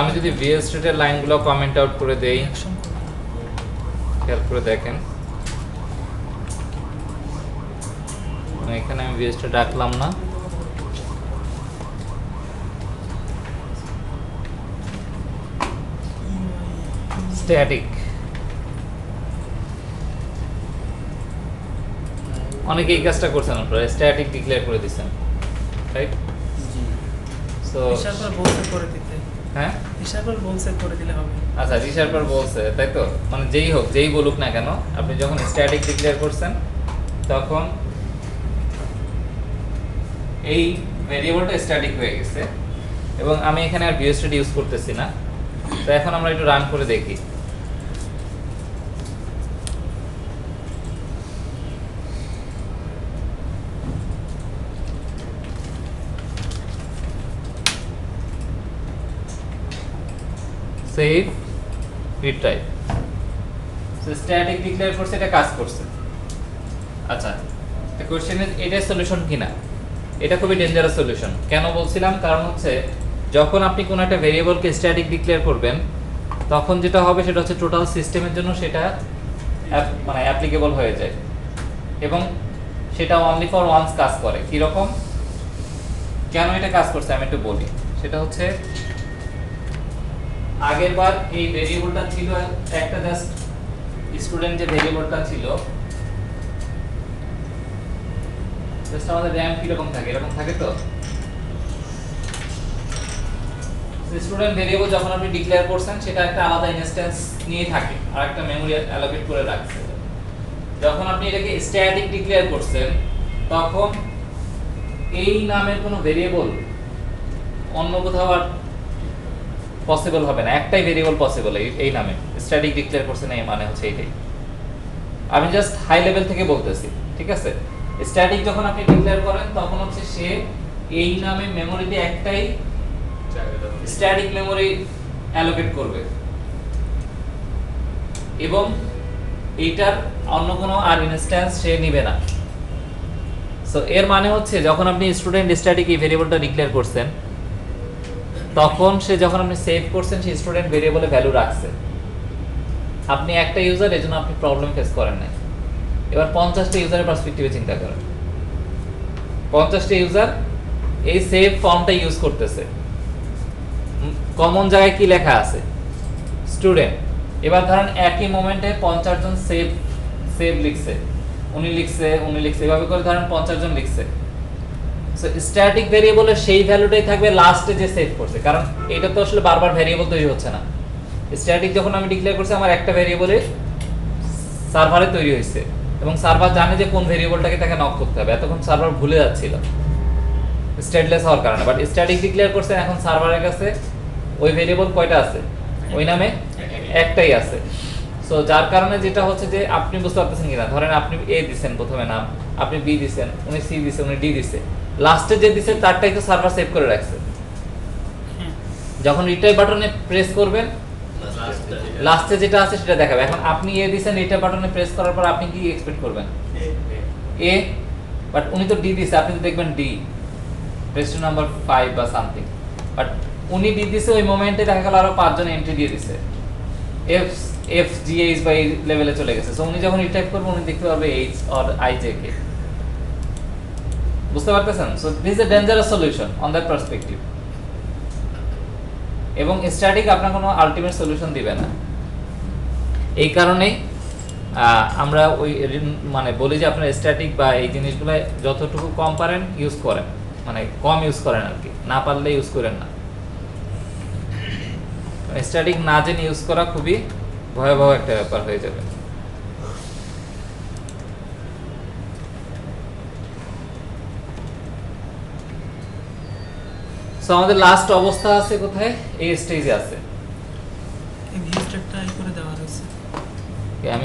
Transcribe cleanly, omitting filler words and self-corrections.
আমি যদি ভিএস স্টেটের লাইনগুলো কমেন্ট আউট করে দেই, খেয়াল করে দেখেন এখানে আমি ভিএস স্টেট রাখলাম না, স্ট্যাটিক। অনেকে এই কাজটা করছেন, আপনারা স্ট্যাটিক ডিক্লেয়ার করে দিচ্ছেন, রাইট? সো রিশার্পার বলছে করে দিতে। হ্যাঁ, রিশার্পার বলছে করে দিলে হবে। আচ্ছা, রিশার্পার বলছে, তাই তো? মানে যেই হোক, যেই বলুক না কেন, আপনি যখন স্ট্যাটিক ডিক্লেয়ার করছেন তখন এই ভেরিয়েবলটা স্ট্যাটিক হয়ে গেছে এবং আমি এখানে আর ভিএস স্টেট ইউজ করতেছি না। তো এখন আমরা একটু রান করে দেখি। Save, retry. So static declare করছে, এটা কাজ করছে। আচ্ছা, দ্য কোশ্চেন ইজ এটা সলিউশন কিনা? এটা খুবই ডেঞ্জারাস সলিউশন। কেন বলছিলাম? কারণ হচ্ছে যখন আপনি কোনো একটা ভেরিয়েবলকে স্ট্যাটিক ডিক্লেয়ার করবেন তখন যেটা হবে সেটা হচ্ছে টোটাল সিস্টেমের জন্য সেটা মানে অ্যাপ্লিকেবল হয়ে যায় এবং সেটা অনলি ফর ওয়ান্স কাজ করে। কি রকম, কেন এটা কাজ করছে আমি একটু বলি। সেটা হচ্ছে আগের বার এই ভেরিয়েবলটা ছিল একটা জাস্ট স্টুডেন্ট, যে ভেরিয়েবলটা ছিল জাস্ট আমাদের র‍্যাম কি রকম থাকে, এরকম থাকে। তো স্টুডেন্ট ভেরিয়েবল যখন আপনি ডিক্লেয়ার করছেন সেটা একটা আলাদা ইনস্ট্যান্স নিয়ে থাকে আর একটা মেমরি অ্যালোকেট করে রাখছে। যখন আপনি এটাকে স্ট্যাটিক ডিক্লেয়ার করছেন তখন এই নামের কোনো ভেরিয়েবল অন্য কোথাও আর পসিবল হবে না, একটাই ভেরিয়েবল পসিবল এই নামে। স্ট্যাটিক ডিক্লেয়ার করছেন এই মানে হচ্ছে এইটাই। আমি জাস্ট হাই লেভেল থেকে বলতেছি, ঠিক আছে? স্ট্যাটিক যখন আপনি ডিক্লেয়ার করেন তখন হচ্ছে সে এই নামে মেমরিতে একটাই স্ট্যাটিক মেমরি অ্যালোকেট করবে এবং এইটার অন্য কোনো আর ইনস্ট্যান্স সে নেবে না। সো এর মানে হচ্ছে যখন আপনি স্টুডেন্ট স্ট্যাটিক এই ভেরিয়েবলটা ডিক্লেয়ার করছেন তখন সে যখন আপনি সেভ করছেন সেই স্টুডেন্ট ভেরিয়েবলে ভ্যালু রাখছে। আপনি একটা ইউজার, এজন্য আপনি প্রবলেম ফেস করেন নাই। এবার 50টা ইউজারের পার্সপেক্টিভে চিন্তা করেন। 50টা ইউজার এই সেভ ফর্মটা ইউজ করতেছে। কমন জায়গায় কি লেখা আছে? স্টুডেন্ট। এবার ধরেন একই মোমেন্টে 50 জন সেভ লিখছে, উনি লিখছে, এভাবে করে ধরেন 50 জন লিখছে। সো স্ট্যাটিক ভেরিয়েবলের সেই ভ্যালুটাই থাকবে লাস্টে যে সেভ করছে, কারণ এটা তো আসলে বারবার ভেরিয়েবল তৈরি হচ্ছে না। স্ট্যাটিক যখন আমি ডিক্লেয়ার করছি আমার একটা ভেরিয়েবলে সার্ভারে তৈরি হয়েছে এবং সার্ভার জানে যে কোন ভেরিয়েবলটাকে তাকে নক করতে হবে। এতক্ষণ সার্ভার ভুলে যাচ্ছিল স্ট্যাটলেস হওয়ার কারণে, বাট স্ট্যাটিক ডিক্লেয়ার করছেন এখন সার্ভারের কাছে ওই ভেরিয়েবল কয়টা আছে? ওই নামে একটাই আছে। সো যার কারণে যেটা হচ্ছে যে আপনি বুঝতে পারতেছেন কিনা, ধরেন আপনি এ দিছেন প্রথমে নাম, আপনি বি দিছেন, উনি সি দিছে, উনি ডি দিছে, লাস্টে যে দিছে তারটাই তো সার্ভার সেভ করে রাখছে। যখন রিট্রাই বাটনে প্রেস করবেন লাস্টে যেটা আছে সেটা দেখাবে। এখন আপনি এ দিছেন, রিট্রাই বাটনে প্রেস করার পর আপনি কি এক্সপেক্ট করবেন? এ, বাট উনি তো ডি দিছে, আপনি তো দেখবেন ডি রেজিস্টার নাম্বার 5 বা সামথিং, বাট উনি ডি দিছে ওই মোমেন্টে দেখা গেল আরো 5 জন এন্ট্রি দিয়ে দিছে, এফ জি এইচ বা এই লেভেলে চলে গেছে। সো উনি যখন রিটাইপ করবে উনি দেখতে পাবে H or I J K. বুঝতে পারতেছেন? So this is a dangerous solution on that perspective. এবং স্ট্যাটিক আপনার কোনো আলটিমেট সলিউশন দিবে না। এই কারণেই আমরা ওই মানে বলি যে আপনার স্ট্যাটিক বা এই জিনিসগুলো যতটুকু কম পারেন ইউজ করেন, মানে কম ইউজ করেন আর কি, না পারলে ইউজ করেন না। স্ট্যাটিক না জেনে ইউজ করা খুবই ভয়াবহ একটা ব্যাপার হয়ে যাবে। সো আমাদের লাস্ট অবস্থা আছে কোথায়? এই স্টেজে আছে। এই ভিউজটা ট্রাই করে দেওয়া হয়েছে। আমি